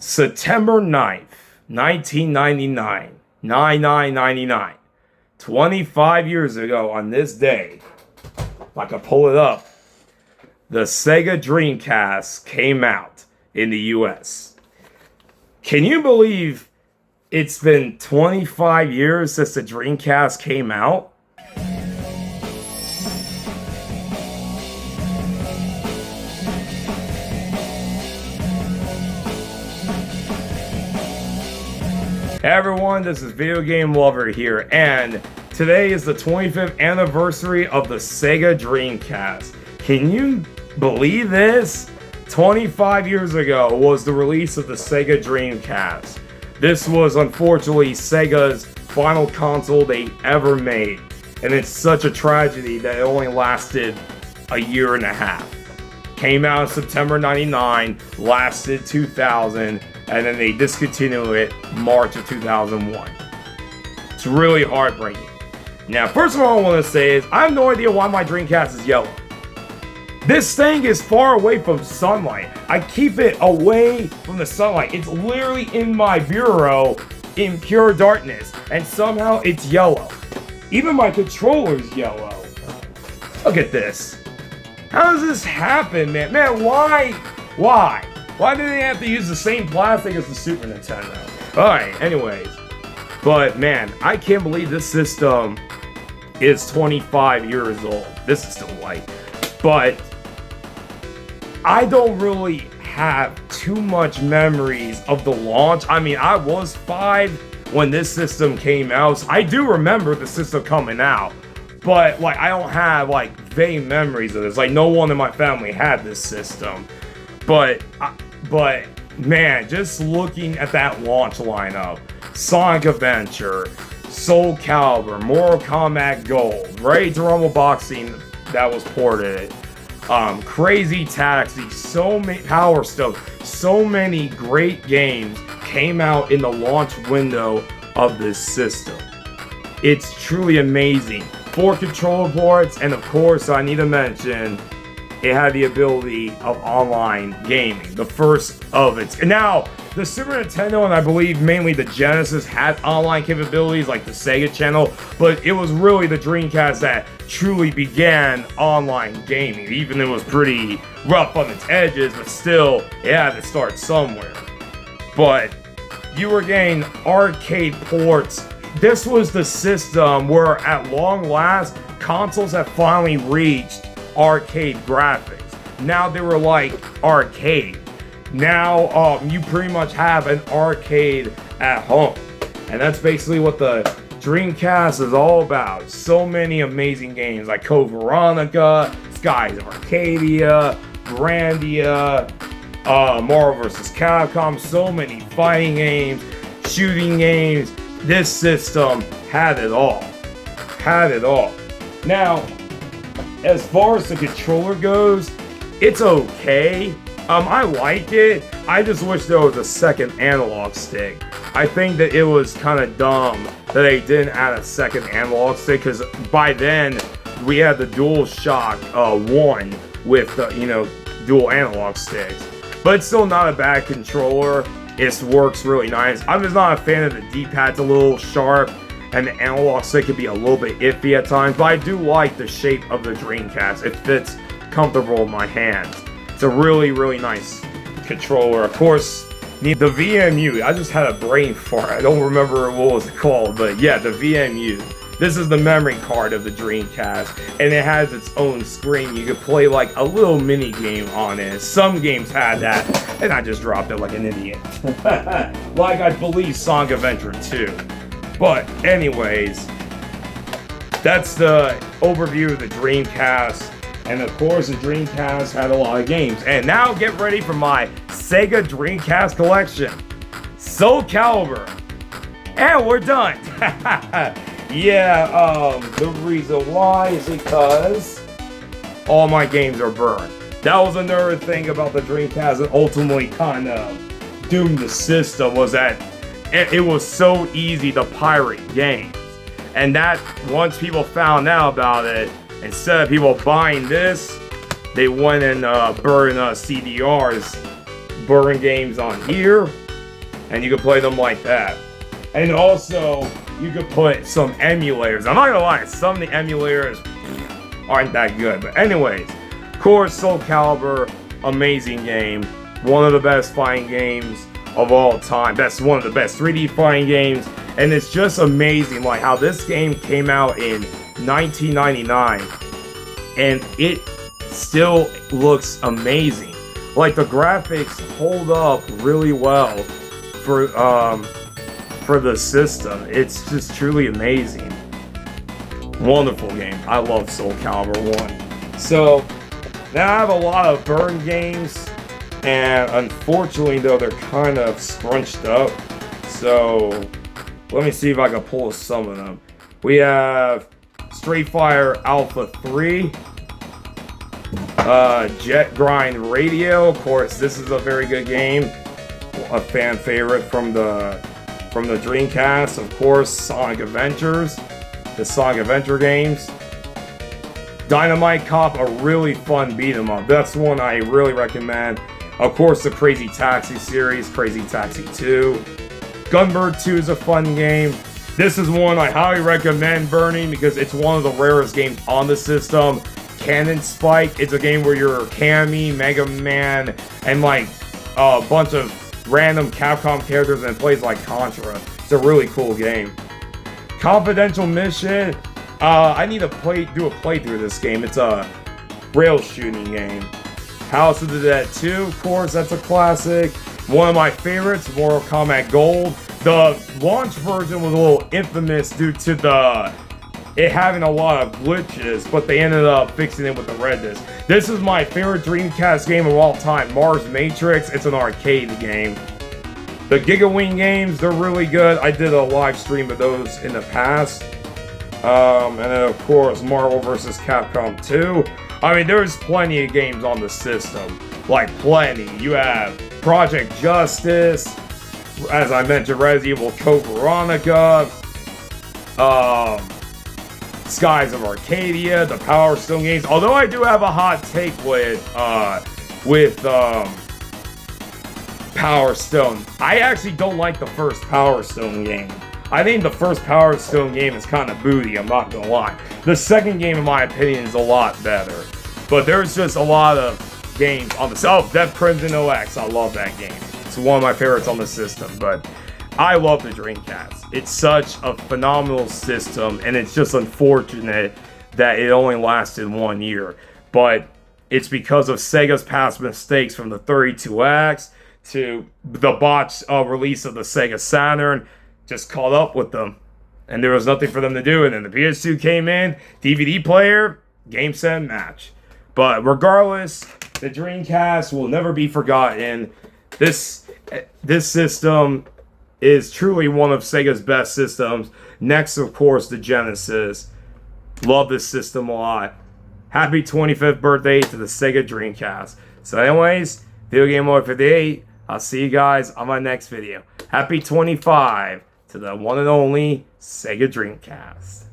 September 9th, 1999, 9999. 25 years ago on this day, if I could pull it up, the Sega Dreamcast came out in the US. Can you believe it's been 25 years since the Dreamcast came out? Hey everyone, this is Video Game Lover here, and today is the 25th anniversary of the Sega Dreamcast. Can you believe this? 25 years ago was the release of the Sega Dreamcast. This was unfortunately Sega's final console they ever made, and it's such a tragedy that it only lasted a year and a half. Came out in September 99, lasted 2000, and then they discontinued it March of 2001. It's really heartbreaking. Now, first of all, I want to say is, I have no idea why my Dreamcast is yellow. This thing is far away from sunlight. I keep it away from the sunlight. It's literally in my bureau in pure darkness, and somehow it's yellow. Even my controller's yellow. Look at this. How does this happen, man? Man, why? Why do they have to use the same plastic as the Super Nintendo? Alright, anyways. But man, I can't believe this system is 25 years old. This is still white. But I don't really have too much memories of the launch. I mean, I was 5 when this system came out. So I do remember the system coming out. But like, I don't have like vague memories of this. Like, no one in my family had this system. But man, just looking at that launch lineup, Sonic Adventure, Soul Calibur, Mortal Kombat Gold, Ready to Rumble Boxing that was ported, Crazy Taxi, so many Power Stone, so many great games came out in the launch window of this system. It's truly amazing. 4 controller ports, and of course, I need to mention, it had the ability of online gaming, the first of its. Now, the Super Nintendo and I believe mainly the Genesis had online capabilities like the Sega Channel, but it was really the Dreamcast that truly began online gaming. Even it was pretty rough on its edges, but still, it had to start somewhere. But you were getting arcade ports. This was the system where, at long last, consoles have finally reached arcade graphics. Now they were like arcade. Now you pretty much have an arcade at home, and that's basically what the Dreamcast is all about. So many amazing games like Code Veronica, Skies of Arcadia, Grandia, Marvel vs. Capcom. So many fighting games, shooting games. This system had it all. Had it all. Now, as far as the controller goes, it's okay. I like it. I just wish there was a second analog stick. I think that it was kind of dumb that they didn't add a second analog stick, because by then we had the DualShock 1 with the dual analog sticks. But it's still not a bad controller. It works really nice. I'm just not a fan of the D-pad's a little sharp, and the analog stick could be a little bit iffy at times, but I do like the shape of the Dreamcast. It fits comfortable in my hands. It's a really, really nice controller. Of course, the VMU. I just had a brain fart. I don't remember what was it called, but yeah, the VMU. This is the memory card of the Dreamcast, and it has its own screen. You could play like a little mini game on it. Some games had that, and I just dropped it like an idiot. Like, I believe Sonic Adventure 2. But anyways, that's the overview of the Dreamcast. And of course, the Dreamcast had a lot of games. And now get ready for my Sega Dreamcast collection. Soul Calibur. And we're done. Yeah, the reason why is because all my games are burned. That was another thing about the Dreamcast that ultimately kind of doomed the system, was that it was so easy to pirate games. And that, once people found out about it, instead of people buying this, they went and burned CDRs, burn games on here, and you can play them like that. And also, you could put some emulators. I'm not gonna lie, some of the emulators aren't that good. But anyways, of course, Soul Calibur, amazing game. One of the best fighting games of all time. That's one of the best 3D fighting games. And it's just amazing like how this game came out in 1999 and it still looks amazing. Like the graphics hold up really well for the system. It's just truly amazing. Wonderful game. I love Soul Calibur 1. So now I have a lot of burn games, and unfortunately though they're kind of scrunched up. So let me see if I can pull some of them. We have Street Fighter Alpha 3, Jet Grind Radio. Of course, this is a very good game, a fan favorite from the Dreamcast. Of course, Sonic Adventures, the Sonic Adventure games. Dynamite Cop, a really fun beat 'em up. That's one I really recommend. Of course, the Crazy Taxi series, Crazy Taxi 2. Gunbird 2 is a fun game. This is one I highly recommend burning because it's one of the rarest games on the system. Cannon Spike. It's a game where you're Cammy, Mega Man, and like a bunch of random Capcom characters, and it plays like Contra. It's a really cool game. Confidential Mission. I need to do a playthrough of this game. It's a rail shooting game. House of the Dead 2, of course, that's a classic. One of my favorites, Mortal Kombat Gold. The launch version was a little infamous due to it having a lot of glitches, but they ended up fixing it with the red disc. This is my favorite Dreamcast game of all time, Mars Matrix. It's an arcade game. The Gigawing games, they're really good. I did a live stream of those in the past. And then, of course, Marvel vs. Capcom 2. I mean, there's plenty of games on the system. Like, plenty. You have Project Justice, as I mentioned, Resident Evil Code Veronica, Skies of Arcadia, the Power Stone games. Although I do have a hot take with Power Stone. I actually don't like the first Power Stone game. I think the first Power Stone game is kind of booty, I'm not gonna lie. The second game, in my opinion, is a lot better. But there's just a lot of games on the... Oh, Death Crimson OX, I love that game. It's one of my favorites on the system, but I love the Dreamcast. It's such a phenomenal system, and it's just unfortunate that it only lasted 1 year. But it's because of Sega's past mistakes, from the 32X to the botched release of the Sega Saturn, just caught up with them. And there was nothing for them to do. And then the PS2 came in, DVD player, game, set, match. But regardless, the Dreamcast will never be forgotten. This system is truly one of Sega's best systems. Next, of course, the Genesis. Love this system a lot. Happy 25th birthday to the Sega Dreamcast. So anyways, Video Game Over 58. I'll see you guys on my next video. Happy 25 to the one and only Sega Dreamcast.